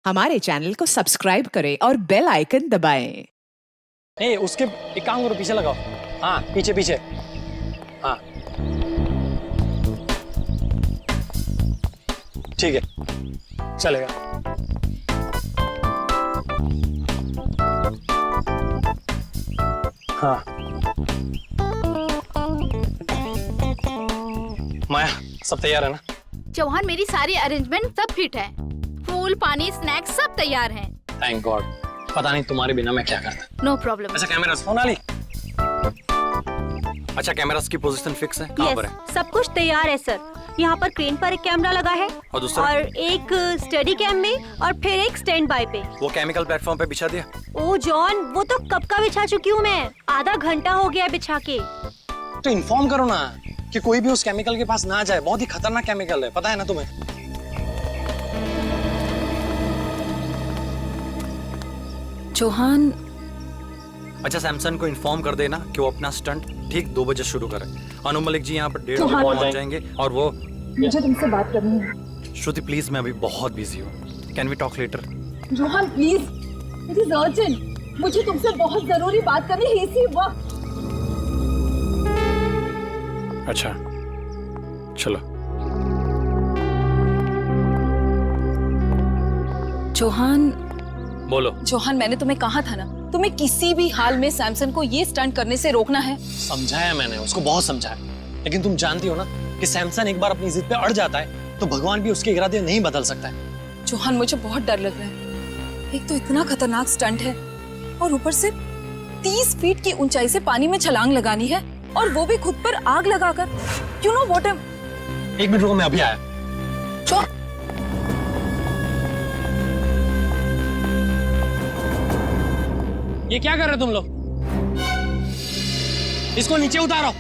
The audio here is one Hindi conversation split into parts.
हमारे चैनल को सब्सक्राइब करें और बेल आइकन दबाएं। उसके एक काम करो, पीछे लगाओ। हाँ, पीछे पीछे। हाँ, ठीक है, चलेगा। हाँ, माया, सब तैयार है ना? चौहान, मेरी सारी अरेंजमेंट सब फिट है। फूल, पानी, स्नैक्स सब तैयार हैं। Thank God. पता नहीं तुम्हारे बिना मैं क्या करता। No problem. अच्छा, कैमरास फोन वाली। अच्छा, कैमरास की पोजीशन फिक्स है? कहाँ पर है? सब कुछ तैयार है सर। यहाँ पर क्रेन पर एक कैमरा लगा है और दूसरा? और एक स्टडी कैम में और फिर एक स्टैंड बाय पे। वो केमिकल प्लेटफॉर्म पे बिछा दिया? ओ जॉन, वो तो कब का बिछा चुकी हूँ मैं। आधा घंटा हो गया बिछा के। तो इन्फॉर्म करो ना कि कोई भी उस केमिकल के पास ना जाए। बहुत ही खतरनाक केमिकल है, पता है ना तुम्हें? चौहान, अच्छा, सैमसन को इन्फॉर्म कर देना कि वो अपना स्टंट ठीक 2 बजे शुरू करे। अनु मलिक जी यहाँ पर 1:30 बजे पहुँच जाएंगे। और वो मुझे तुमसे बात करनी है। श्रुति प्लीज, मैं अभी बहुत बिजी हूँ। Can we talk later? Johan please, it is urgent. मुझे तुमसे बहुत जरूरी बात करनी है इसी वक्त। अच्छा, चलो। चौहान, बोलो। चौहान, मैंने तुम्हें कहा था ना, तुम्हें किसी भी हाल में सैमसन को ये स्टंट करने से रोकना है। समझाया मैंने उसको, बहुत समझाया, लेकिन तुम जानती हो ना कि सैमसन एक बार अपनी जिद पे अड़ जाता है तो भगवान भी उसके इरादे नहीं बदल सकता है। चौहान, मुझे बहुत डर लग रहा है। एक तो इतना खतरनाक स्टंट है और ऊपर से 30 फीट की ऊंचाई से पानी में छलांग लगानी है, और वो भी खुद पर आग लगाकर। You know what? 1 मिनट रुको, मैं अभी आया। ये क्या कर रहे तुम लोग? इसको नीचे उतारो।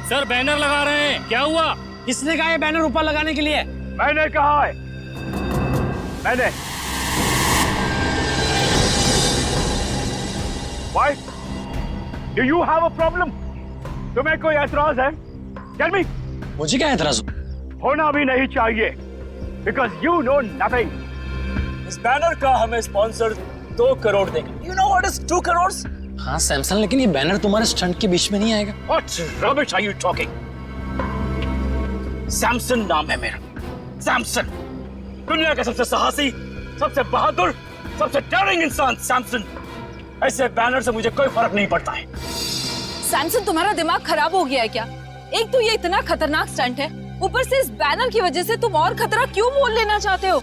सर, बैनर लगा रहे हैं। क्या हुआ? किसने कहा ये बैनर ऊपर लगाने के लिए? मैंने कहा है। मैंने। Why? Do you have a problem? तुम्हें कोई ऐतराज है? Tell me. मुझे क्या ऐतराज? होना भी नहीं चाहिए, because you know nothing. इस बैनर का हमें स्पॉन्सर 2 करोड़ देंगे। You know what is 2 crores? हाँ सैमसन, लेकिन ये बैनर तुम्हारे स्टंट के बीच में नहीं आएगा। What rubbish are you talking? Samson नाम है मेरा, सैमसन। दुनिया का सबसे साहसी, सबसे बहादुर, सबसे डेयरिंग इंसान सैमसन। ऐसे बैनर से मुझे कोई फर्क नहीं पड़ता है। सैमसन, तुम्हारा दिमाग खराब हो गया है क्या? एक तो ये इतना खतरनाक स्टंट है, ऊपर से इस बैनर की वजह से तुम और खतरा क्यों मोल लेना चाहते हो?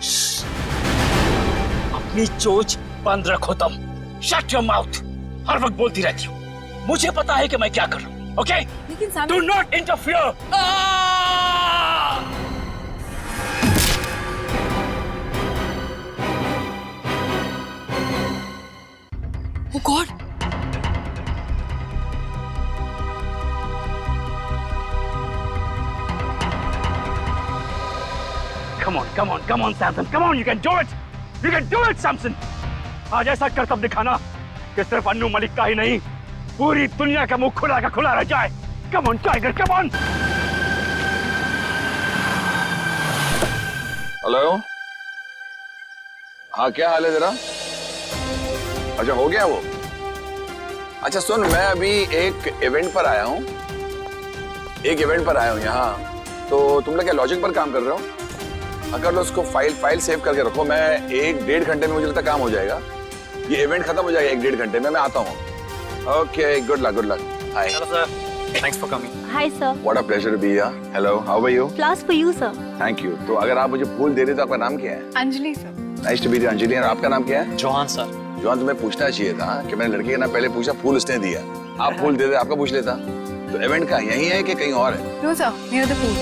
अपनी चोच बंद रखो तुम। Shut your mouth. हर वक्त बोलती रहती हो। मुझे पता है कि मैं क्या कर रहा हूँ, ओके? लेकिन do not interfere. Oh God! Come on, Samson. Come on, you can do it. You can do it, Samson. आज ऐसा करतब दिखाना कि सिर्फ अन्नू मलिक का ही नहीं, पूरी दुनिया का मुंह खुला का खुला रह जाए। Come on, Tiger, come on. Hello, हाँ क्या हाल है तेरा? अच्छा, हो गया वो? अच्छा सुन, मैं अभी एक इवेंट पर आया हूँ। यहाँ। तो तुम लोग क्या लॉजिक पर काम कर रहे हो? अगर लो उसको फाइल सेव करके रखो। मैं 1-1.5 घंटे में मुझे लगता काम हो जाएगा। ये इवेंट खत्म हो जाएगा 1-1.5 घंटे में। मैं आता हूँ। Okay, good luck. हाय। चलो sir, thanks for coming. Hi sir. What a pleasure to be here. Hello, how are you? Flowers for you sir. Thank you. तो अगर आप मुझे फूल दे रहे तो आपका नाम क्या है? Anjali sir. Nice to meet you Anjali. और आपका नाम क्या है? चौहान सर। जॉन, तुम्हें पूछना चाहिए था कि मैंने लड़की का नाम पहले पूछा, फूल उसने दिया। आप फूल दे दे, आपका पूछ लेता। तो इवेंट का यही है कि कहीं और है? No sir, near the pool.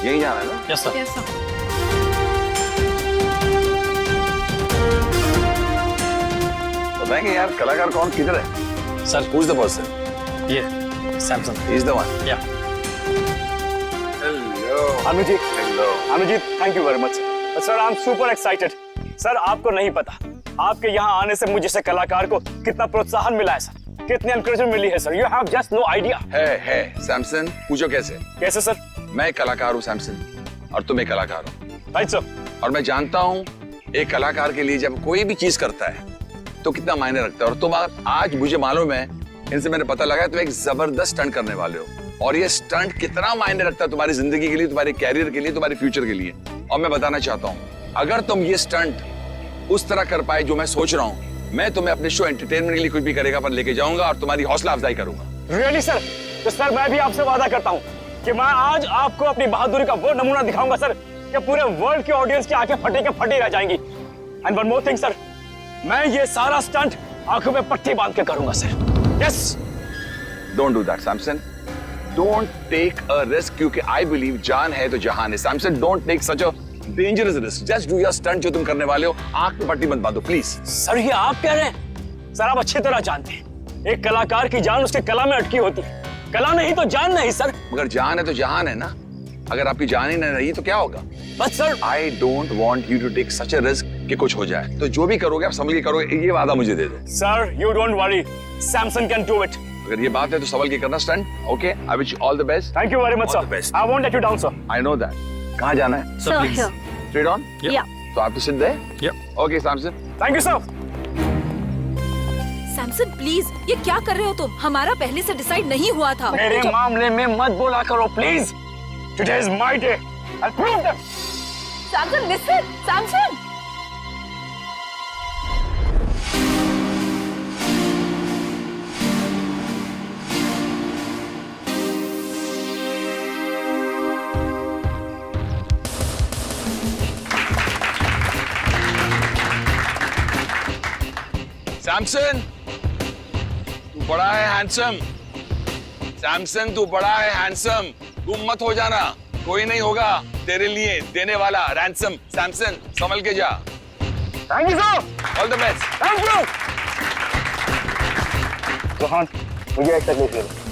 यही जाना है ना? Yes sir. Yes sir. बताएंगे यार कलाकार कौन किधर है? Sir, Who's the person? ये सैमसन। He's the one. या। Hello. Anuji, Hello. Anuji, thank you very much. Sir, I am super excited. Sir, आपको नहीं पता, आपके यहाँ आने से मुझे से कलाकार को कितना प्रोत्साहन मिला है सर, कितनी एनकरेजमेंट मिली है sir. You have just no idea. है सैमसन, पूछो कैसे? कैसे सर? मैं एक कलाकार हूँ सैमसन, और तुम एक कलाकार हो। Right sir. और मैं जानता हूँ एक कलाकार के लिए जब कोई भी चीज करता है तो कितना मायने रखता है। और तुम आज मुझे मालूम है, इनसे मैंने पता लगा, तुम एक जबरदस्त स्टंट करने वाले हो। और ये स्टंट कितना मायने रखता है तुम्हारी जिंदगी के लिए, तुम्हारे कैरियर के लिए, तुम्हारे फ्यूचर के लिए। और मैं बताना चाहता हूँ, अगर तुम ये स्टंट उस तरह कर पाए जो मैं सोच रहा हूँ, मैं तुम्हें अपने शो एंटरटेनमेंट के लिए कुछ भी करेगा पर लेके जाऊंगा और तुम्हारी हौसला अफजाई करूंगा। Really sir? तो सर मैं भी आपसे वादा करता हूँ कि मैं आज आपको अपनी बहादुरी का वो नमूना दिखाऊंगा सर कि पूरे वर्ल्ड के ऑडियंस की आंखें फटी के फटी रह जाएंगी। And one more thing sir, मैं ये सारा स्टंट आंखों में पट्टी बांध के करूंगा sir. Yes. Don't do that Samson, don't take a risk, क्योंकि आई बिलीव जान है तो जहान है। Samson, don't take such a dangerous risk, just do your stunt जो तुम करने वाले हो। आंख में पट्टी मत बांधो प्लीज। सर ये आप कह रहे हैं? सर आप अच्छी तरह जानते हैं एक कलाकार की जान उसके कला में अटकी होती है, कला नहीं तो जान नहीं सर। मगर जान है तो जहान है ना, अगर आपकी जान ही नहीं रही तो क्या होगा? But sir I don't want you to take such a risk कि कुछ हो जाए। तो जो भी करोगे आप संभल के करोगे, ये वादा मुझे दे दो। Sir you don't worry, Samson can do it. अगर ये बात है तो संभल के करना stunt. Okay, I wish you all the best. Thank you very much All the sir. best. I won't let you down sir. I know that. कहाँ जाना है? So here. Straight on? Yeah. तो आप तो सिद्ध है? Okay Samson. Thank you sir. Samson please, ये क्या कर रहे हो तुम? हमारा पहले से डिसाइड नहीं हुआ था। मेरे मामले में मत बोला करो please. Today is my day, I prove that. Samson listen, Samson. Samson, तू बड़ा है हैंडसम। सैमसन, तू बड़ा है हैंडसम। गुम मत हो जाना, कोई नहीं होगा तेरे लिए देने वाला रैंसम। सैमसन, संभल के जा। Thank you sir. All the best. Thank you. Rohan, मुझे एक तकलीफ दे दो।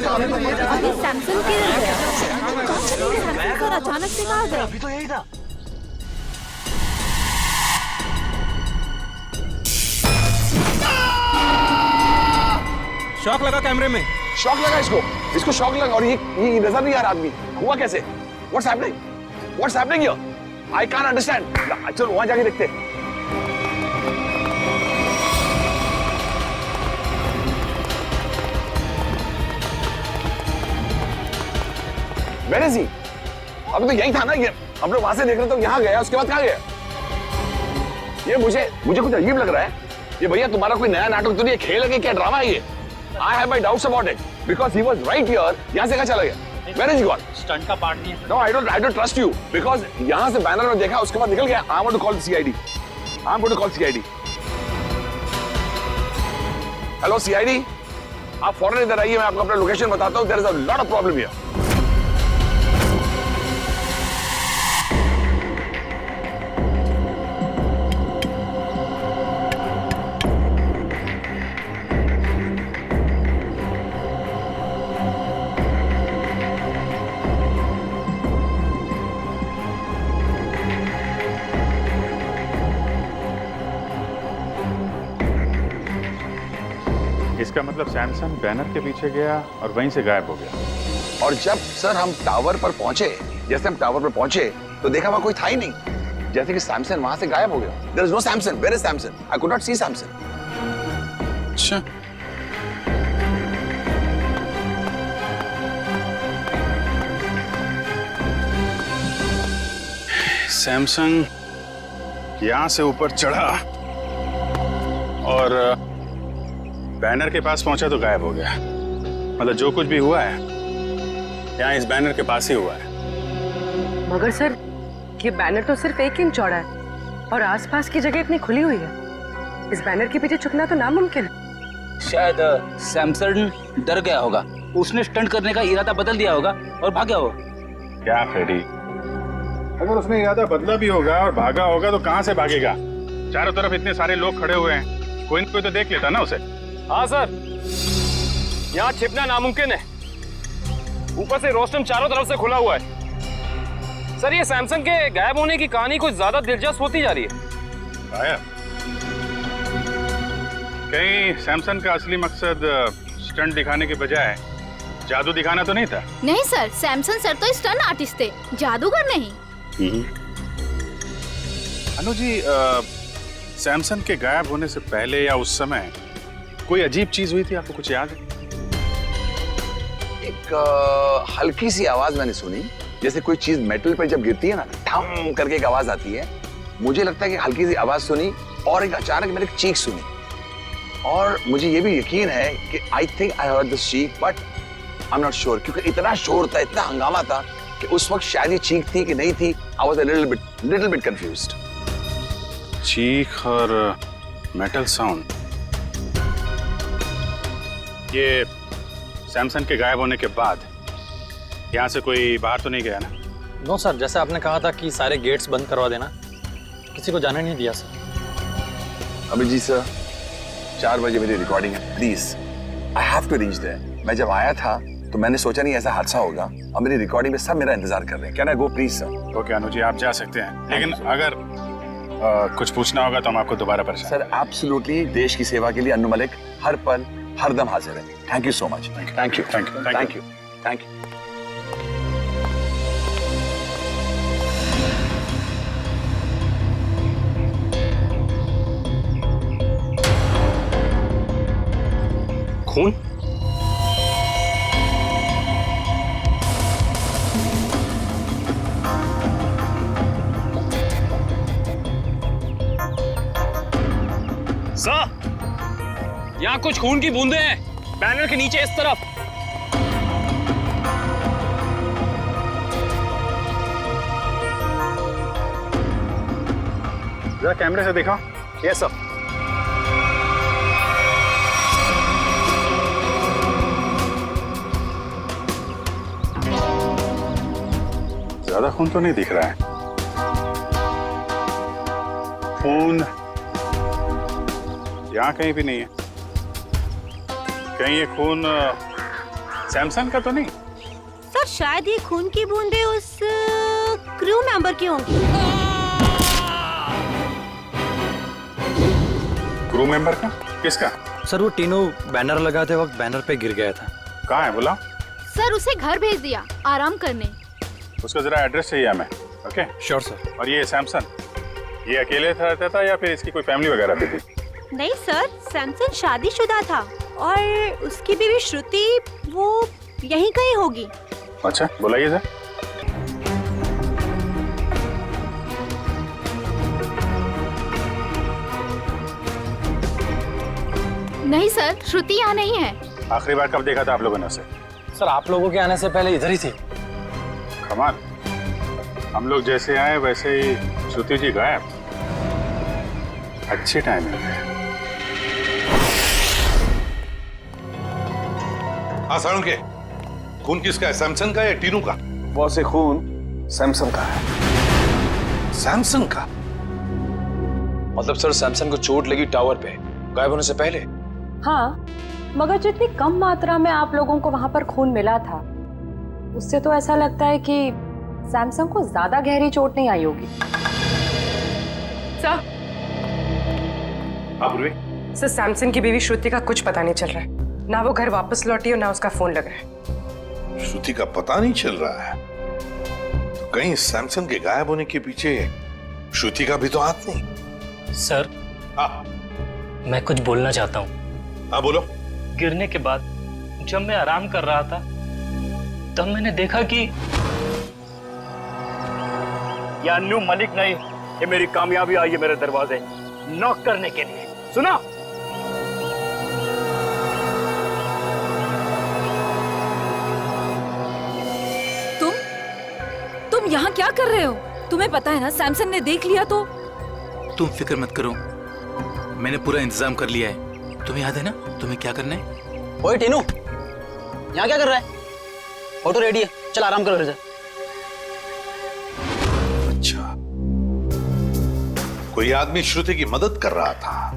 अभी सैमसन किधर गया? सैमसन सर अचानक से कहाँ गए? अभी तो यही था। शॉक लगा कैमरे में। शॉक लगा इसको, इसको शॉक लगा। और ये नजर नहीं आ रहा आदमी, हुआ कैसे? What's happening? What's happening here? I can't understand. चलो वहां जाके देखते हैं। Where is he? अभी तो यही था ना ये। हम लोग वहां से देख रहे तो यहाँ गया, उसके बाद कहाँ गया? ये मुझे कुछ अजीब लग रहा है। ये भैया तुम्हारा कोई नया नाटक तो नहीं है, खेल है कि क्या ड्रामा है ये? I have my doubts about it because he was right here. यहाँ से कहाँ चला गया? Where is he gone? Stunt का पार्ट नहीं है। No, I don't trust you because यहाँ से बैनर में देखा, उसके बाद निकल गया। I want to call the CID. I'm going to call CID. Hello CID, आप फौरन इधर आइए, मैं आपको अपना लोकेशन बताता हूँ। There is a lot of problem here. इसका मतलब सैमसंग बैनर के पीछे गया और वहीं से गायब हो गया। और जब सर हम टावर पर पहुंचे, जैसे हम टावर पर पहुंचे तो देखा वहां कोई था ही नहीं, जैसे कि सैमसंग वहां से गायब हो गया। There is no Samson. Where is Samson? I could not see Samson. अच्छा, सैमसंग यहां से ऊपर चढ़ा और बैनर के पास पहुंचा तो गायब हो गया। मतलब जो कुछ भी हुआ है यहाँ इस बैनर के पास ही हुआ है। मगर सर, ये बैनर तो सिर्फ 1 इंच चौड़ा है और आसपास की जगह इतनी खुली हुई है। इस बैनर के पीछे छुपना तो नामुमकिन है। शायद सैमसंग डर गया होगा, उसने स्टंट करने का इरादा बदल दिया होगा और भाग गया होगा। क्या फ्रेडी, अगर उसने इरादा बदला भी होगा और भागा होगा तो कहां से भागेगा? चारों तरफ इतने सारे लोग खड़े हुए हैं, कोई न कोई तो देख लेता ना उसे। हाँ सर, यहाँ छिपना नामुमकिन है। ऊपर से रोस्टम चारों तरफ से खुला हुआ है। सर, ये सैमसंग के गायब होने की कहानी कुछ ज्यादा दिलचस्प होती जा रही है। गायब? कहीं सैमसंग का असली मकसद स्टंट दिखाने के बजाय जादू दिखाना तो नहीं था? नहीं सर, सैमसंग सर तो स्टंट आर्टिस्ट थे, जादूगर नहीं। अनु जी, सैमसंग के गायब होने से पहले या उस समय कोई अजीब चीज हुई थी, आपको कुछ याद है? एक हल्की सी आवाज मैंने सुनी, जैसे कोई चीज मेटल पर जब गिरती है ना, ठम करके एक आवाज आती है। मुझे लगता है कि हल्की सी आवाज सुनी और एक अचानक मैंने एक चीख सुनी। और मुझे ये भी यकीन है कि I think I heard this चीख, but I am not sure, क्योंकि इतना शोर था, इतना हंगामा था कि उस वक्त शायद ये चीख थी कि नहीं थी। I was a little bit confused. चीख और मेटल साउंड, ये सैमसंग के गायब होने के बाद यहाँ से कोई बाहर तो नहीं गया ना? नो सर, जैसे आपने कहा था कि सारे गेट्स बंद करवा देना, किसी को जाने नहीं दिया सर। अभिजीत सर, 4 बजे मेरी रिकॉर्डिंग है, please I have to reach there. मैं जब आया था तो मैंने सोचा नहीं ऐसा हादसा होगा, और मेरी रिकॉर्डिंग में सब मेरा इंतजार कर रहे हैं। Can I go please sir? Okay Anu ji, आप जा सकते हैं, लेकिन अगर कुछ पूछना होगा तो हम आपको दोबारा परेशान। सर एब्सोल्युटली, देश की सेवा के लिए अन्नू मलिक हर पल हर दम हाजिर है। Thank you so much. Thank you thank you thank you thank you. खून? सर, यहाँ कुछ खून की बूंदें हैं, बैनर के नीचे इस तरफ। जरा कैमरे से दिखाओ। Yes sir. ज्यादा खून तो नहीं दिख रहा है। खून यहाँ कहीं भी नहीं है। कहीं ये खून सैमसंग का तो नहीं? सर, शायद ये खून की बूंदें उस क्रू मेंबर की होंगी। क्रू मेंबर का? किसका? सर, वो तीनों बैनर लगाते वक्त बैनर पे गिर गया था। कहाँ है बोला? सर, उसे घर भेज दिया आराम करने। उसका जरा एड्रेस चाहिए हमें। Okay sure sir. और ये सैमसंग, ये अकेले रहता था या फिर इसकी कोई फैमिली वगैरह भी थी? नहीं सर, सैमसंग शादीशुदा था और उसकी बीवी श्रुति वो यहीं कहीं होगी। अच्छा, बुलाइए सर। नहीं सर, श्रुति यहाँ नहीं है। आखिरी बार कब देखा था आप लोगों ने उसे? सर, आप लोगों के आने से पहले इधर ही थी। कमाल, हम लोग जैसे आए वैसे ही श्रुति जी गायब। अच्छी टाइमिंग है। हाँ सारुण के, खून किसका है, सैमसंग का या टीनू का? बहुत से खून सैमसंग का है। सैमसंग का? मतलब सर, सैमसंग को चोट लगी टावर पे गायब होने से पहले? हाँ, मगर जितनी कम मात्रा में आप लोगों को वहां पर खून मिला था, उससे तो ऐसा लगता है कि सैमसंग को ज्यादा गहरी चोट नहीं आई होगी। सर, आप सर, सैमसंग की बीवी श्रुति का कुछ पता नहीं चल रहा है। ना वो घर वापस लौटी और ना उसका फोन लग रहा है। श्रुति का पता नहीं चल रहा है, तो कहीं सैमसन के गायब होने के पीछे श्रुति का भी तो हाथ नहीं। सर, हाँ मैं कुछ बोलना चाहता हूँ। हाँ बोलो। गिरने के बाद जब मैं आराम कर रहा था तब मैंने देखा कि ये अन्नू मलिक नहीं, ये मेरी कामयाबी आई है मेरे दरवाजे नॉक करने के लिए। सुना? तुम यहाँ क्या कर रहे हो? तुम्हें पता है ना सैमसन ने देख लिया तो। तुम फिक्र मत करो, मैंने पूरा इंतजाम कर लिया है। तुम्हें याद है ना तुम्हें क्या करना है? ओए टीनू, यहाँ क्या कर रहा है? ऑटो रेडी है, चल आराम करो। अच्छा, कोई आदमी श्रुति की मदद कर रहा था।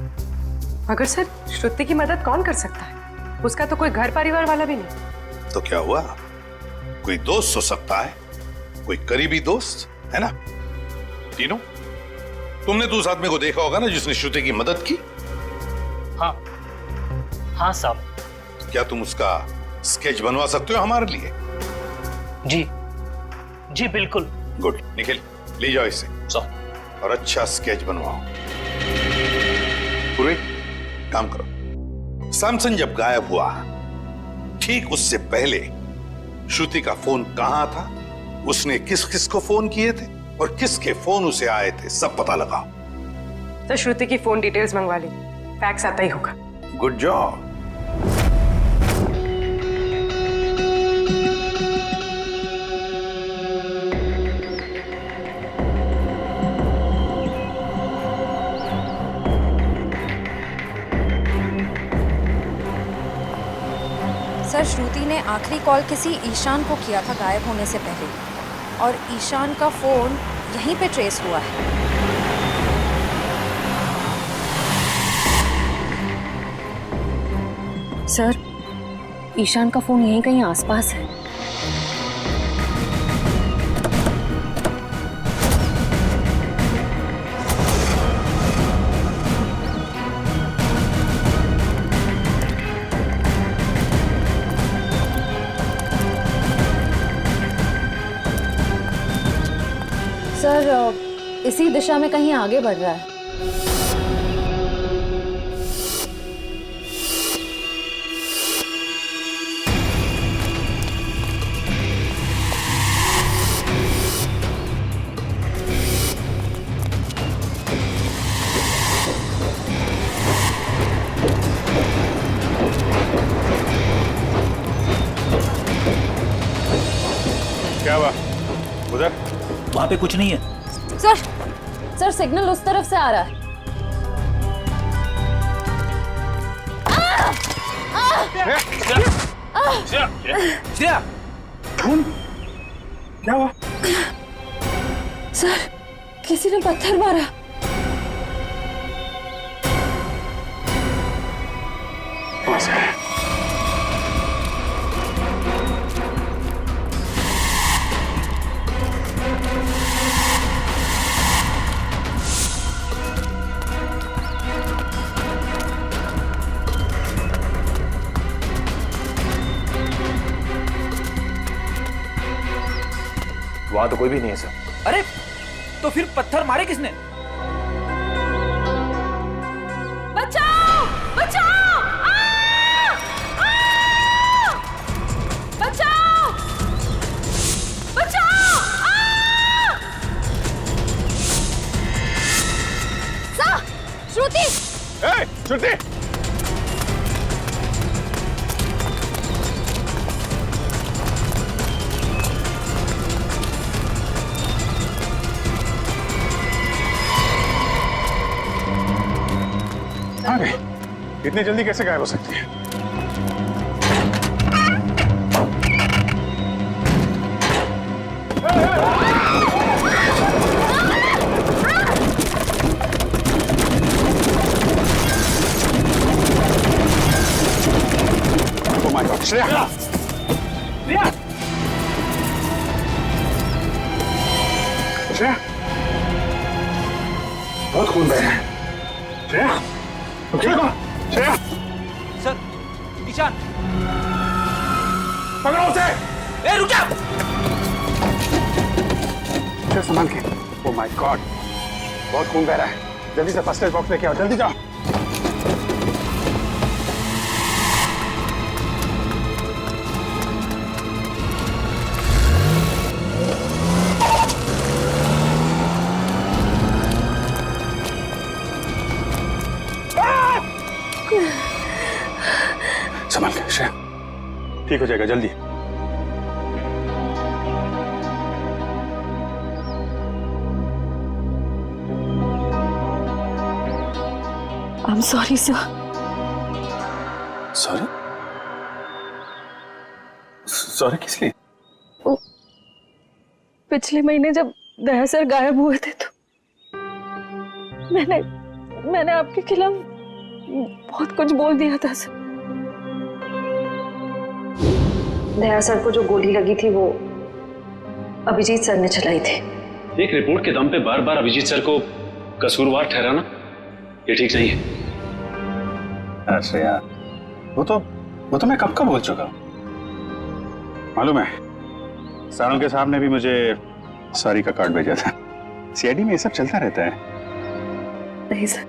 मगर सर, श्रुति की मदद कौन कर सकता है? उसका तो कोई घर परिवार वाला भी नहीं। तो क्या हुआ? कोई दोस्त हो सकता है, कोई करीबी दोस्त, है ना? तीनों, तुमने तो उस आदमी को देखा होगा ना जिसने श्रुति की मदद की? हाँ हाँ साहब। क्या तुम उसका स्केच बनवा सकते हो हमारे लिए? जी जी बिल्कुल। गुड, निखिल ले जाओ इसे और अच्छा स्केच बनवाओ। पूरे काम करो। सैमसन जब गायब हुआ ठीक उससे पहले श्रुति का फोन कहां था, उसने किस किस को फोन किए थे और किसके फोन उसे आए थे, सब पता लगाओ। तो श्रुति की फोन डिटेल्स मंगवा ली, फैक्स आता ही होगा। Good job. सर, श्रुति ने आखिरी कॉल किसी ईशान को किया था गायब होने से पहले, और ईशान का फोन यहीं पे ट्रेस हुआ है। सर, ईशान का फोन यहीं कहीं आसपास है। सर, इसी दिशा में कहीं आगे बढ़ रहा है। क्या हुआ उधर? वहां पे कुछ नहीं है सर, सिग्नल उस तरफ से आ रहा है। श्रेया, क्या हुआ? सर, किसी ने पत्थर मारा। वहां तो कोई भी नहीं है सर। अरे तो फिर पत्थर मारे किसने? बचाओ! बचाओ! बचाओ! बचाओ! श्रुति! श्रुति! अरे इतनी जल्दी कैसे गायब हो सकती है? Oh my God, Shreya! Shreya! बहुत खून बह रहा है। श्रेया! श्रेया! सर, ईशान, पकड़ो उसे। ए रुक जा। चल संभाल के। ओह माय गॉड, बहुत खून बह रहा है। जल्दी से फर्स्ट एड बॉक्स लेके आओ, जल्दी जाओ। संभाल के श्रेया, ठीक हो जाएगा जल्दी। I'm sorry, sir. Sorry? Sorry किस लिए? पिछले महीने जब दया सर गायब हुए थे तो मैंने आपके खिलाफ बहुत कुछ बोल दिया था सर। दया सर को जो गोली लगी थी वो अभिजीत सर ने चलाई थी। एक रिपोर्ट के दम पे बार बार अभिजीत सर को कसूरवार ठहराना ये ठीक नहीं है। अरे यार, वो तो मैं कब का बोल चुका हूँ। मालूम है, सारंग के साहब ने भी मुझे सॉरी का कार्ड भेजा था। सीआईडी में ये सब चलता रहता है। नहीं सर,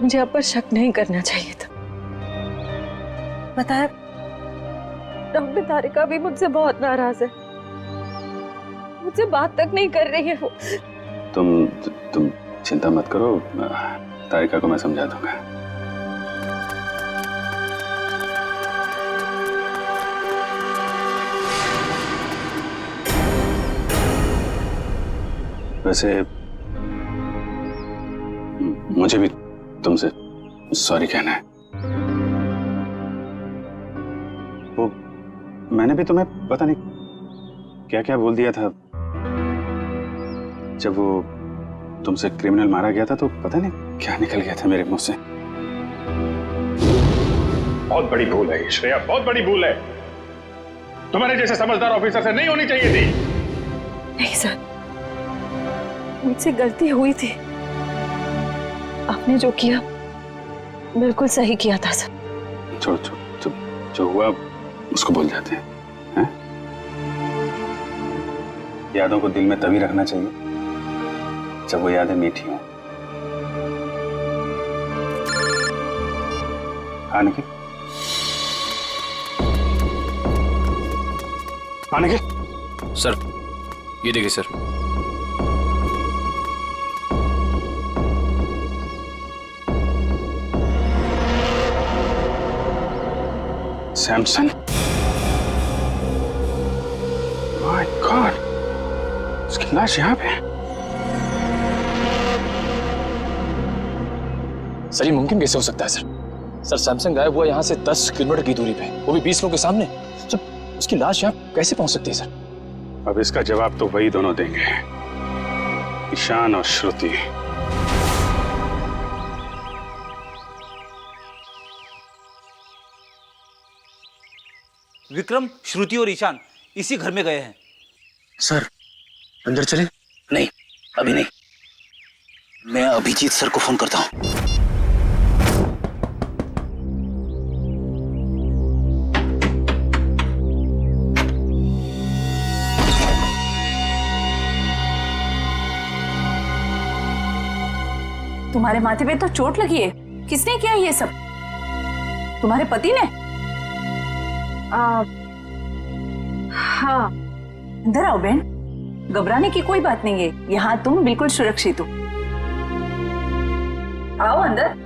मुझे आप पर शक नहीं करना चाहिए था। बताया, डॉक्टर तारिका भी मुझसे बहुत नाराज है, मुझसे बात तक नहीं कर रही है वो। तुम चिंता मत करो, तारिका को मैं समझा दूंगा। वैसे मुझे भी तुमसे सॉरी कहना है। वो मैंने भी तुम्हें पता नहीं क्या क्या बोल दिया था। जब वो तुमसे क्रिमिनल मारा गया था तो पता नहीं क्या निकल गया था मेरे मुंह से। बहुत बड़ी भूल है श्रेया, बहुत बड़ी भूल है। तुम्हारे जैसे समझदार ऑफिसर से नहीं होनी चाहिए थी। नहीं सर, मुझसे गलती हुई थी। आपने जो किया बिल्कुल सही किया था सर। छोड़ो, जो हुआ उसको भूल जाते हैं। यादों को दिल में तभी रखना चाहिए जब वो यादें मीठी हों। निखिल, निखिल। सर, ये देखिए सर। सैमसन, माय गॉड, उसकी लाश यहाँ पे है। सर, ये मुमकिन कैसे हो सकता है सर? सर, सैमसंग गायब हुआ यहाँ से 10 किलोमीटर की दूरी पे, वो भी 20 लोगों के सामने। सर, उसकी लाश यहाँ कैसे पहुंच सकती है सर? अब इसका जवाब तो वही दोनों देंगे, ईशान और श्रुति। विक्रम, श्रुति और ईशान इसी घर में गए हैं। सर, अंदर चले? नहीं, अभी नहीं। मैं अभिजीत सर को फोन करता हूँ। तुम्हारे माथे पे तो चोट लगी है। किसने किया ये सब? तुम्हारे पति ने? हाँ, अंदर आओ बहन, घबराने की कोई बात नहीं है। यहाँ तुम बिल्कुल सुरक्षित हो। आओ अंदर।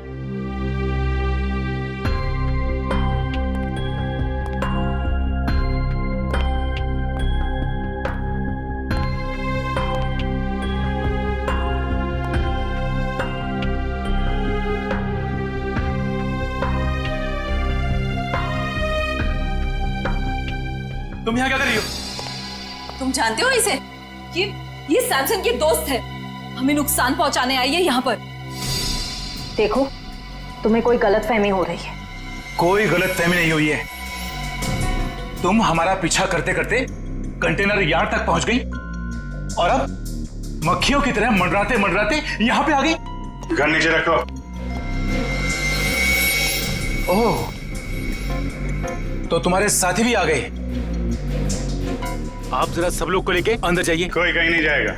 तुम यहाँ क्या कर रही हो? तुम जानते हो इसे? ये सैमसन की दोस्त है, हमें नुकसान पहुंचाने आई है यहाँ पर। देखो, तुम्हें कोई गलतफहमी हो रही है। कोई गलतफहमी नहीं हुई है। तुम हमारा पीछा करते करते कंटेनर यार्ड तक पहुंच गई और अब मक्खियों की तरह मंडराते मंडराते यहाँ पे आ गई। गन नीचे रखो। ओह, तो तुम्हारे साथी भी आ गए। आप जरा सब लोग को लेके अंदर जाइए। कोई कहीं नहीं जाएगा,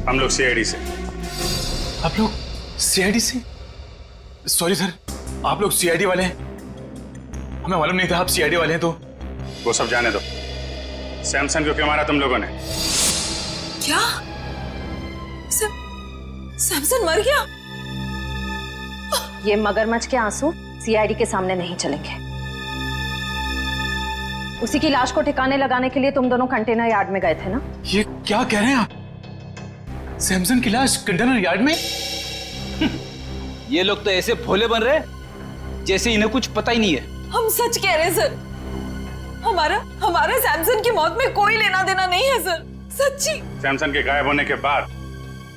हम लोग सीआईडी से। आप लोग सीआईडी से? सॉरी सर, आप लोग सीआईडी वाले हैं? हमें मालूम नहीं था आप सीआईडी वाले हैं। तो वो सब जाने दो। सैमसन को क्यों मारा तुम लोगों ने? क्या? सैमसन मर गया? ये मगरमच्छ के आंसू सीआईडी के सामने नहीं चलेंगे। उसी की लाश को ठिकाने लगाने के लिए तुम दोनों कंटेनर यार्ड में गए थे ना? ये क्या कह रहे हैं आप? सैमसन की लाश कंटेनर यार्ड में? ये लोग तो ऐसे भोले बन रहे जैसे इन्हें कुछ पता ही नहीं है। हम सच कह रहे हैं सर, हमारा सैमसन की मौत में कोई लेना देना नहीं है सर, सच्ची। सैमसन के गायब होने के बाद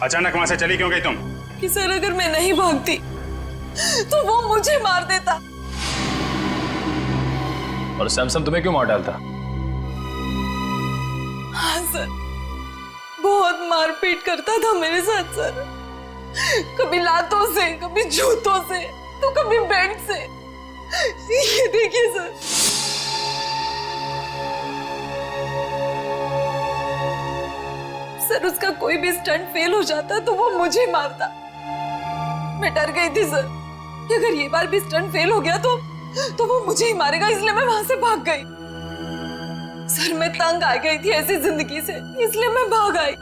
अचानक वहां से चली क्यों गई तुम? कि सर अगर मैं नहीं भागती तो वो मुझे मार देता। और सैमसन तुम्हें क्यों मार डालता? हाँ सर, बहुत मारपीट करता था मेरे साथ सर, कभी लातों से, कभी जूतों से, तो कभी बेल्ट से। ये देखिए सर। सर उसका कोई भी स्टंट फेल हो जाता तो वो मुझे मारता। मैं डर गई थी सर कि अगर ये बार भी स्टंट फेल हो गया तो वो मुझे ही मारेगा, इसलिए मैं वहां से भाग गई। सर मैं तंग आ गई थी ऐसी जिंदगी से, इसलिए मैं भाग आई।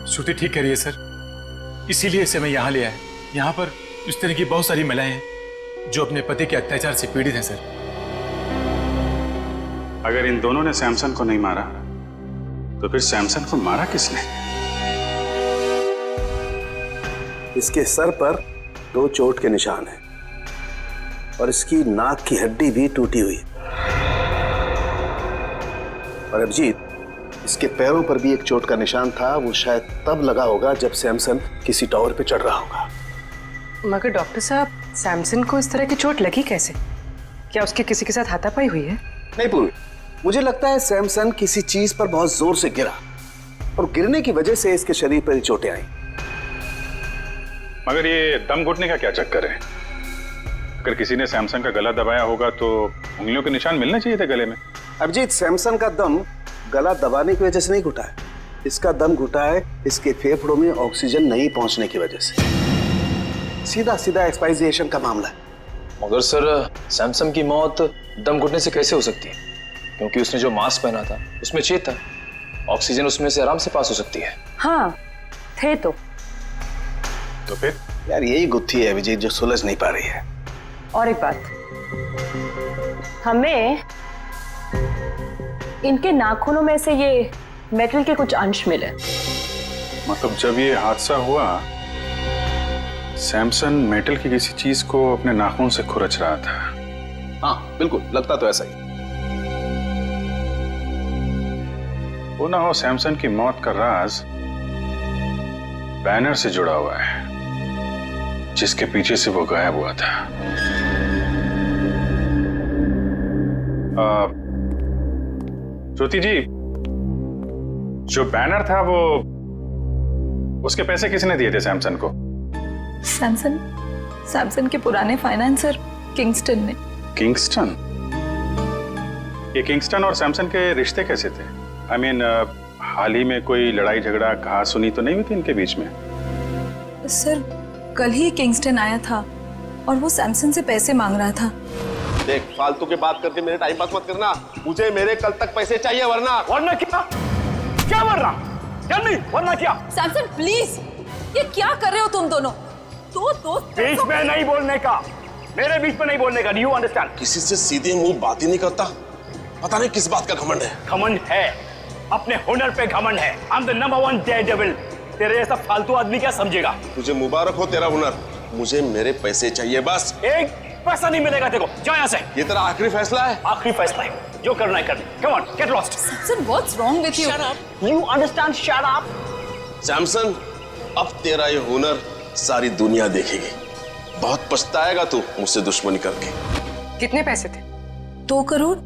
श्रुति ठीक कह रही है सर, इसीलिए इसे मैं यहाँ ले आया। यहाँ पर इस तरह की बहुत सारी महिलाएं हैं जो अपने पति के अत्याचार से पीड़ित हैं सर। अगर इन दोनों ने सैमसन को नहीं मारा तो फिर सैमसन को मारा किसने? इसके सर पर 2 चोट के निशान हैं और इसकी नाक की हड्डी भी टूटी हुई है। और अभिजीत, इसके पैरों पर भी एक चोट का निशान था, वो शायद तब लगा होगा जब सैमसन किसी टावर पे चढ़ रहा होगा। मगर डॉक्टर साहब, सैमसन को इस तरह की चोट लगी कैसे? क्या उसके किसी के साथ हाथापाई हुई है? नहीं पूर्वी, मुझे लगता है सैमसन किसी चीज पर बहुत जोर से गिरा और गिरने की वजह से इसके शरीर पर चोटें आई। मगर ये दम घुटने का क्या चक्कर है? अगर किसी ने सैमसन का गला दबाया होगा तो उंगलियों के निशान मिलने चाहिए थे गले में। अभिजीत, सैमसन का दम गला दबाने की वजह से नहीं घुटा है, इसका दम घुटा है इसके फेफड़ों में ऑक्सीजन नहीं पहुंचने की वजह से। सीधा सीधा एक्सपायरिएशन का मामला है। मगर सर सैमसन की मौत दम घुटने से कैसे हो सकती है? क्योंकि उसने जो मास्क पहना था उसमें छेद था, ऑक्सीजन उसमें से आराम से पास हो सकती है। हाँ थे तो फिर यार यही गुत्थी है अभिजीत जो सुलझ नहीं पा रही है। और एक बात, हमें इनके नाखूनों में से ये मेटल के कुछ अंश मिले। मतलब जब ये हादसा हुआ सैमसन मेटल की किसी चीज को अपने नाखून से खुरच रहा था। हाँ बिल्कुल, लगता तो ऐसा ही। वो ना हो सैमसन की मौत का राज बैनर से जुड़ा हुआ है जिसके पीछे से वो गायब हुआ था। श्रुति जी, जो बैनर था वो उसके पैसे किसने दिए थे सैमसन को? सैमसन के पुराने फाइनेंसर किंगस्टन ने। किंगस्टन? ये किंगस्टन और सैमसन के रिश्ते कैसे थे? आई मीन, हाल ही में कोई लड़ाई झगड़ा कहा सुनी तो नहीं हुई थी इनके बीच में? सर कल ही किंगस्टन आया था और वो सैमसन से पैसे मांग रहा था। देख, फालतू की बात करके मेरे टाइम पास मत करना, मुझे मेरे कल तक पैसे चाहिए, वरना क्या वरना? वरना क्या? सैमसन प्लीज, ये क्या कर रहे हो तुम दोनों? दो दोस्त बीच में नहीं बोलने का, मेरे बीच में नहीं बोलने का। Do you understand? किसी से सीधे मुंह बात ही नहीं करता, पता नहीं किस बात का घमंड है। घमंड है, अपने हुनर पे घमंड है। I am the number 1 Daredevil. तेरे जैसा फालतू आदमी क्या समझेगा? तुझे मुबारक हो तेरा हुनर, मुझे मेरे पैसे चाहिए बस। एक पैसा नहीं मिलेगा तेरे को, जा यहाँ से। ये तेरा आखिरी फैसला है? आखिरी फैसला है, जो करना है कर। Come on, get lost. Samson, what's wrong with you? Shut up. You understand? Shut up. Samson, अब तेरा ये हुनर सारी दुनिया देखेगी। बहुत पछताएगा तू मुझसे दुश्मनी करके। कितने पैसे थे? 2 करोड़।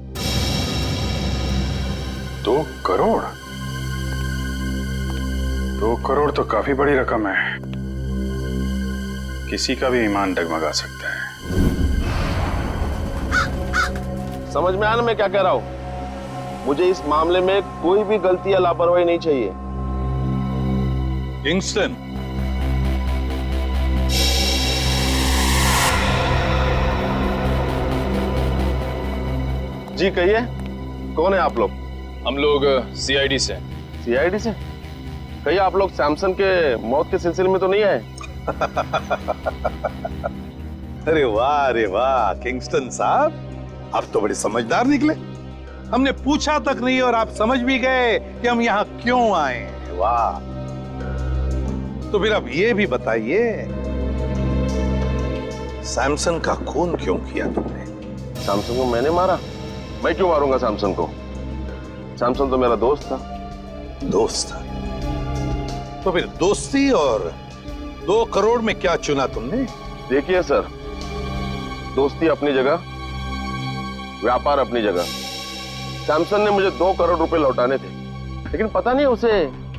2 करोड़? 2 करोड़ तो काफी बड़ी रकम है, किसी का भी ईमान डगमगा सकता है। समझ में आया ना मैं क्या कह रहा हूं? मुझे इस मामले में कोई भी गलती या लापरवाही नहीं चाहिए। किंगस्टन, जी कहिए, कौन है आप लोग? हम लोग सीआईडी से। सीआईडी से? कहिए, आप लोग सैमसन के मौत के सिलसिले में तो नहीं आए? अरे वाह किंगस्टन साहब, आप तो बड़े समझदार निकले। हमने पूछा तक नहीं और आप समझ भी गए कि हम यहाँ क्यों आए। वाह। तो फिर अब ये भी बताइए, सैमसन का खून क्यों किया तुमने? सैमसन को मैंने मारा? मैं क्यों मारूंगा सैमसन को? सैमसन तो मेरा दोस्त था। दोस्त था? तो फिर दोस्ती और 2 करोड़ में क्या चुना तुमने? देखिए सर, दोस्ती अपनी जगह, व्यापार अपनी जगह। सैमसन ने मुझे 2 करोड़ रुपए लौटाने थे, लेकिन पता नहीं उसे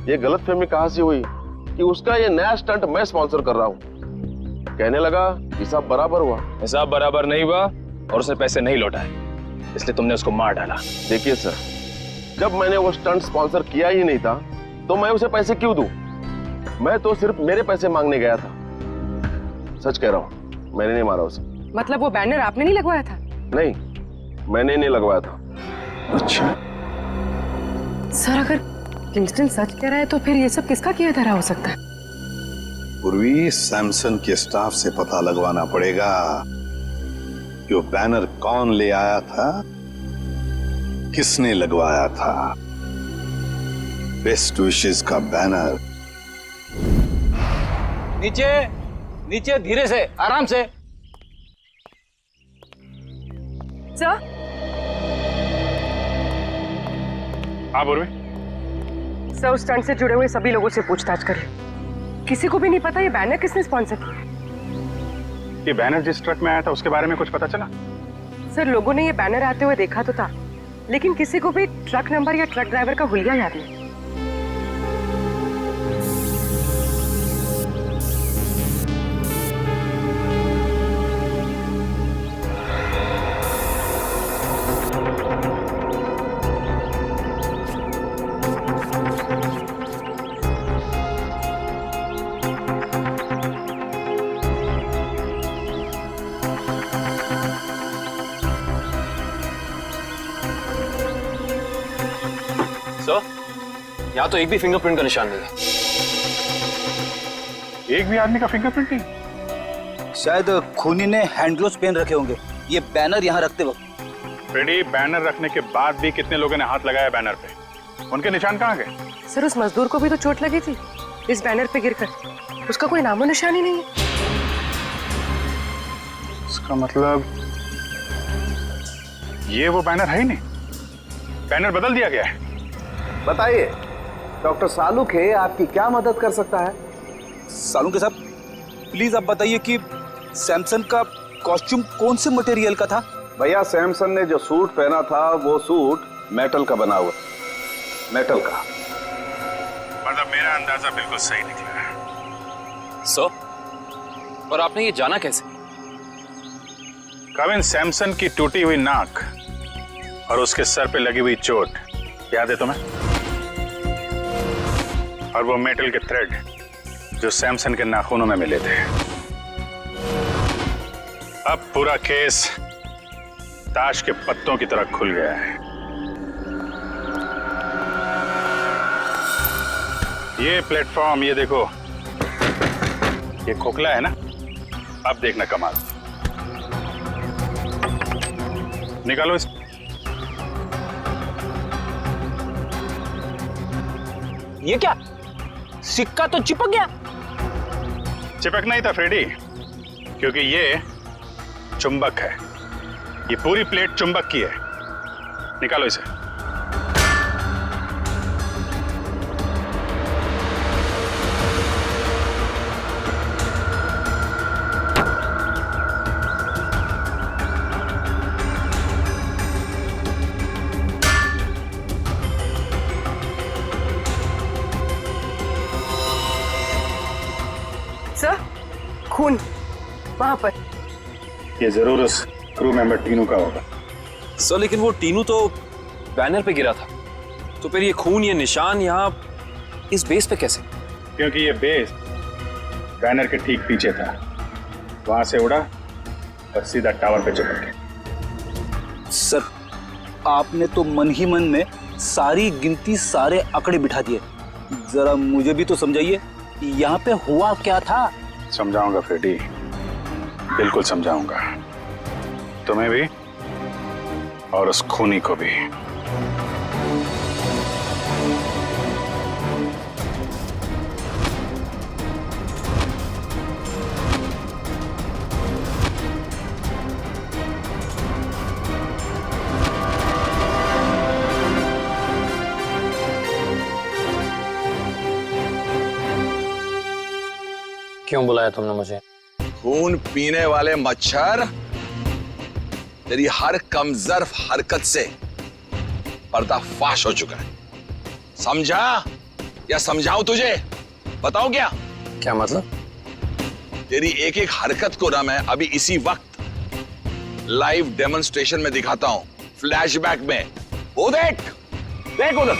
ये गलतफहमी कहां से हुई कि उसका ये नया स्टंट मैं स्पॉन्सर कर रहा हूं। कहने लगा हिसाब बराबर हुआ। हिसाब बराबर नहीं हुआ और उसने पैसे नहीं लौटाए, इसलिए तुमने उसको मार डाला। देखिए सर, जब मैंने वो स्टंट स्पॉन्सर किया ही नहीं था तो मैं उसे पैसे क्यों दूं? मैं तो सिर्फ मेरे पैसे मांगने गया था। सच कह रहा हूं, मैंने नहीं मारा उसे। मतलब वो बैनर आपने नहीं लगवाया था? नहीं, मैंने नहीं लगवाया था। अच्छा सर, अगर किंगस्टन सच कह रहा है तो फिर ये सब किसका किया धरा हो सकता है? पूर्वी, सैमसन के स्टाफ से पता लगवाना पड़ेगा कि वो बैनर कौन ले आया था, किसने लगवाया था। बेस्ट विशेस का बैनर। नीचे नीचे, धीरे से, आराम से। सर? हाँ पूर्वी। सर, उस स्टंट से जुड़े हुए सभी लोगों से पूछताछ करिए। किसी को भी नहीं पता ये बैनर किसने स्पॉन्सर किया। ये बैनर जिस ट्रक में आया था उसके बारे में कुछ पता चला? सर, लोगों ने ये बैनर आते हुए देखा तो था, लेकिन किसी को भी ट्रक नंबर या ट्रक ड्राइवर का हुलिया याद नहीं। यहाँ तो एक भी फिंगरप्रिंट का निशान नहीं है। एक भी आदमी का फिंगरप्रिंट नहीं? शायद खूनी ने हैंड ग्लोव्स पहन रखे होंगे ये बैनर यहाँ रखते वक्त। फ्रेडी, बैनर रखने के बाद भी कितने लोगों ने हाथ लगाया बैनर पे? उनके निशान कहाँ गए? सर, उस मजदूर को भी तो चोट लगी थी इस बैनर पे गिरकर। उसका कोई नामो निशान ही नहीं है। इसका मतलब ये वो बैनर है ही नहीं, बैनर बदल दिया गया है। बताइए, डॉक्टर सालुक है, आपकी क्या मदद कर सकता है? सालुके साहब, प्लीज आप बताइए कि सैमसन का कॉस्ट्यूम कौन से मटेरियल का था? भैया, सैमसन ने जो सूट पहना था वो सूट मेटल का बना हुआ। मेटल का। मतलब मेरा अंदाजा बिल्कुल सही निकला है। सर, और आपने ये जाना कैसे? कविन, सैमसन की टूटी हुई नाक और उसके सर पे लगी हुई चोट याद है तुम्हें? और वो मेटल के थ्रेड जो सैमसन के नाखूनों में मिले थे। अब पूरा केस ताश के पत्तों की तरह खुल गया है। ये प्लेटफॉर्म, ये देखो, ये खोखला है ना? अब देखना कमाल। निकालो इस। ये क्या? सिक्का तो चिपक गया। चिपकना ही था फ्रेडी, क्योंकि ये चुंबक है। ये पूरी प्लेट चुंबक की है। निकालो इसे। सर, खून वहां पर। ये जरूर उस क्रू मेंबर तीनों का होगा। सर लेकिन वो टीनू तो बैनर पे गिरा था, तो फिर ये खून, ये निशान यहाँ इस बेस पे कैसे? क्योंकि ये बेस बैनर के ठीक पीछे था, वहां से उड़ा और सीधा टावर पे चिपक गया। सर आपने तो मन ही मन में सारी गिनती, सारे आंकड़े बिठा दिए। जरा मुझे भी तो समझाइए यहाँ पे हुआ क्या था। समझाऊंगा फ्रेडी, बिल्कुल समझाऊंगा, तुम्हें भी और उस खूनी को भी। क्यों बुलाया तुमने मुझे? खून पीने वाले मच्छर, तेरी हर कमजोर हरकत से पर्दाफाश हो चुका है। समझा या समझाऊं तुझे? बताओ क्या? क्या मतलब? तेरी एक एक हरकत को ना मैं अभी इसी वक्त लाइव डेमोन्स्ट्रेशन में दिखाता हूं, फ्लैशबैक में। वो देख देख उधर।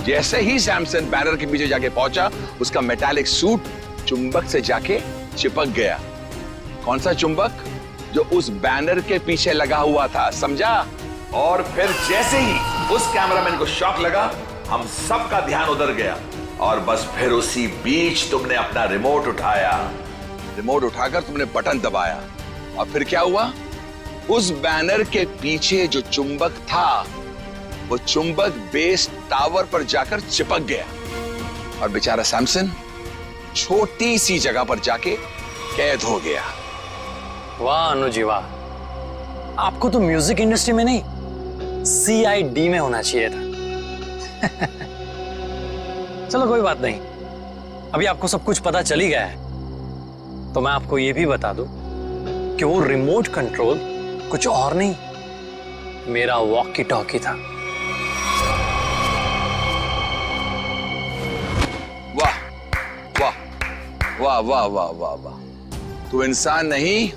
जैसे ही सैमसन बैनर के पीछे जाके पहुंचा, उसका मेटालिक सूट चुंबक से जाके चिपक गया। कौन सा चुंबक? जो उस बैनर के पीछे लगा हुआ था, समझा? और फिर जैसे ही उस कैमरामैन को शॉक लगा, हम सबका ध्यान उधर गया और बस फिर उसी बीच तुमने अपना रिमोट उठाया। रिमोट उठाकर तुमने बटन दबाया और फिर क्या हुआ? उस बैनर के पीछे जो चुंबक था, वो चुंबक बेस टावर पर जाकर चिपक गया और बेचारा सैमसन छोटी सी जगह पर जाके कैद हो गया। वाह अनुजी वाह, आपको तो म्यूजिक इंडस्ट्री में नहीं, CID में होना चाहिए था। चलो कोई बात नहीं, अभी आपको सब कुछ पता चल ही गया है, तो मैं आपको यह भी बता दूं कि वो रिमोट कंट्रोल कुछ और नहीं, मेरा वॉकी टॉकी था। वाह वाह वाह वाह वाह वाह वाह, तू इंसान नहीं,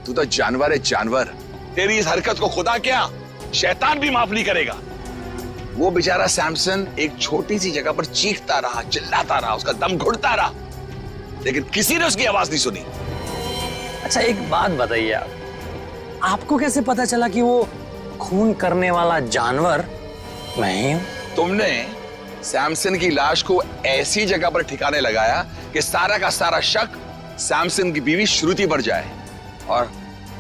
तू तो जानवर है, जानवर। तेरी इस हरकत को खुदा क्या शैतान भी माफ नहीं करेगा। वो बेचारा सैमसन एक छोटी सी जगह पर चीखता रहा, चिल्लाता रहा, उसका दम घुटता रहा, लेकिन किसी ने उसकी आवाज नहीं सुनी। अच्छा एक बात बताइए, आपको कैसे पता चला कि वो खून करने वाला जानवर मैं ही हूं? तुमने सैमसन की लाश को ऐसी जगह पर ठिकाने लगाया कि सारा का सारा शक सैमसन की बीवी श्रुति पर जाए, और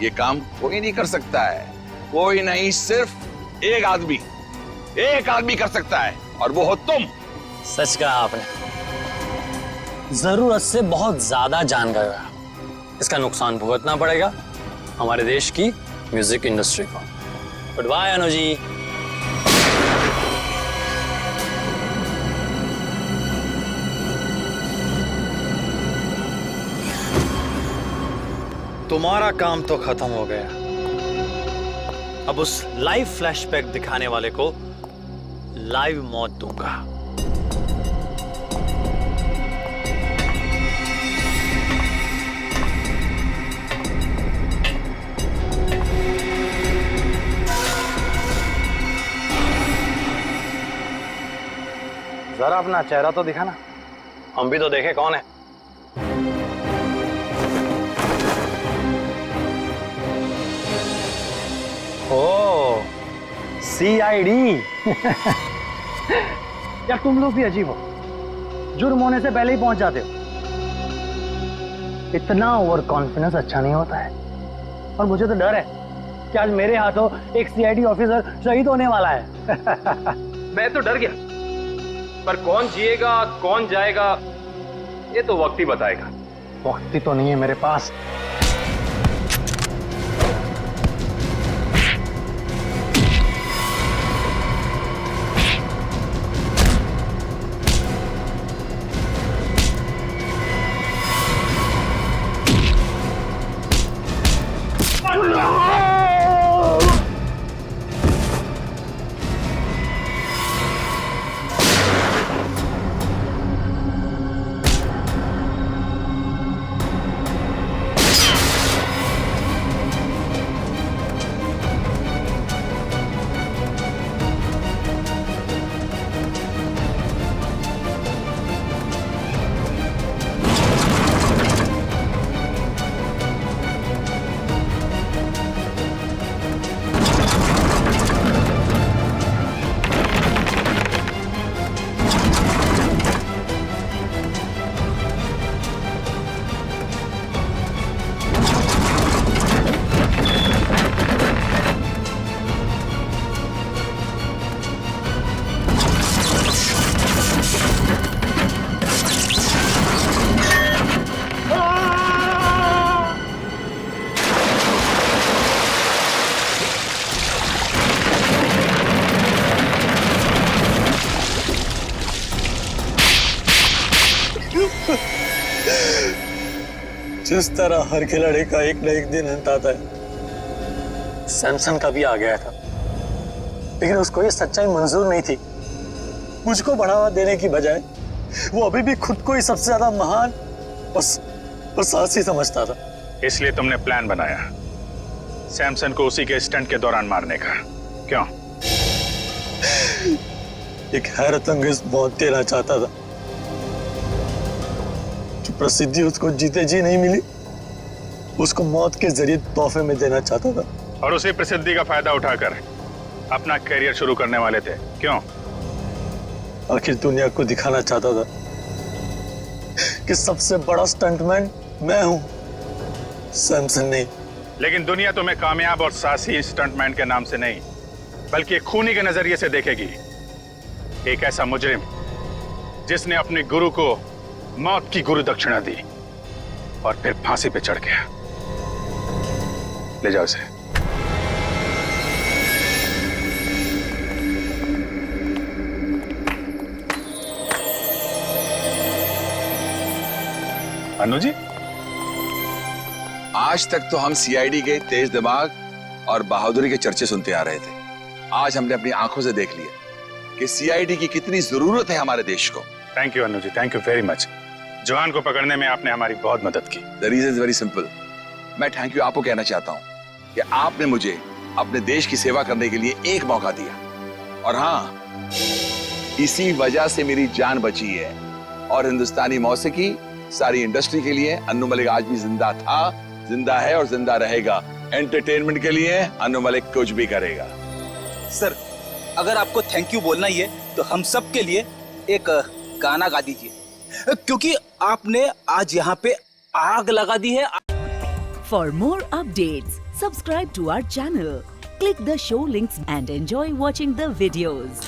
ये काम कोई नहीं कर सकता है, कोई नहीं, सिर्फ एक आदमी कर सकता है, और वो हो तुम। सच कहा आपने, जरूरत से बहुत ज्यादा जान गए हो, इसका नुकसान भुगतना पड़ेगा हमारे देश की म्यूजिक इंडस्ट्री को। Good bye Anuji. तुम्हारा काम तो खत्म हो गया, अब उस लाइव फ्लैशबैक दिखाने वाले को लाइव मौत दूंगा। जरा अपना चेहरा तो दिखाना, हम भी तो देखे कौन है। ओ CID। यार तुम लोग भी अजीब हो, जुर्म होने से पहले ही पहुंच जाते हो। इतना ओवर कॉन्फिडेंस अच्छा नहीं होता है, और मुझे तो डर है कि आज मेरे हाथों एक CID ऑफिसर शहीद होने वाला है। मैं तो डर गया, पर कौन जिएगा कौन जाएगा ये तो वक्त ही बताएगा। वक्त ही तो नहीं है मेरे पास। जिस तरह हर खिलाड़ी का एक न एक दिन अंत आता है, सैमसन का भी आ गया था, लेकिन उसको ये सच्चाई मंजूर नहीं थी। मुझको बढ़ावा देने की बजाय वो अभी भी खुद को ही सबसे ज्यादा महान और साहसी समझता था। इसलिए तुमने प्लान बनाया सैमसन को उसी के स्टंट के दौरान मारने का, क्यों? एक हैरत अंगेज मौत देना चाहता था। जो प्रसिद्धि उसको जीते जी नहीं मिली, उसको मौत के जरिए तोहफे में देना चाहता था। और उसी प्रसिद्धि का फायदा उठाकर अपना करियर शुरू करने वाले थे, क्यों? आखिर दुनिया को दिखाना चाहता था कि सबसे बड़ा स्टंटमैन मैं हूं, सैमसन नहीं। लेकिन दुनिया तुम्हें कामयाब और साहसी स्टंटमैन के नाम से नहीं, बल्कि एक खूनी के नजरिए से देखेगी। एक ऐसा मुजरिम जिसने अपने गुरु को मौत की गुरु दक्षिणा दी और फिर फांसी पे चढ़ गया। ले जाओ इसे। अनु जी, आज तक तो हम सीआईडी के तेज दिमाग और बहादुरी के चर्चे सुनते आ रहे थे। आज हमने अपनी आंखों से देख लिया कि सीआईडी की कितनी जरूरत है हमारे देश को। Thank you Anu ji, thank you very much. जवान को पकड़ने में आपने हमारी बहुत मदद की। The reason is very simple. मैं थैंक यू आपको कहना चाहता हूं कि आपने मुझे अपने देश की सेवा करने के लिए एक मौका दिया, और हाँ, इसी वजह से मेरी जान बची है। और हिंदुस्तानी मौसीकी, सारी इंडस्ट्री के लिए अन्नू मलिक आज भी जिंदा था, जिंदा है और जिंदा रहेगा। एंटरटेनमेंट के लिए अन्नू मलिक कुछ भी करेगा। सर, अगर आपको थैंक यू बोलना ही है तो हम सब के लिए एक गाना गा दीजिए, क्योंकि आपने आज यहाँ पे आग लगा दी है। For more updates, subscribe to our channel, click the show links and enjoy watching the videos.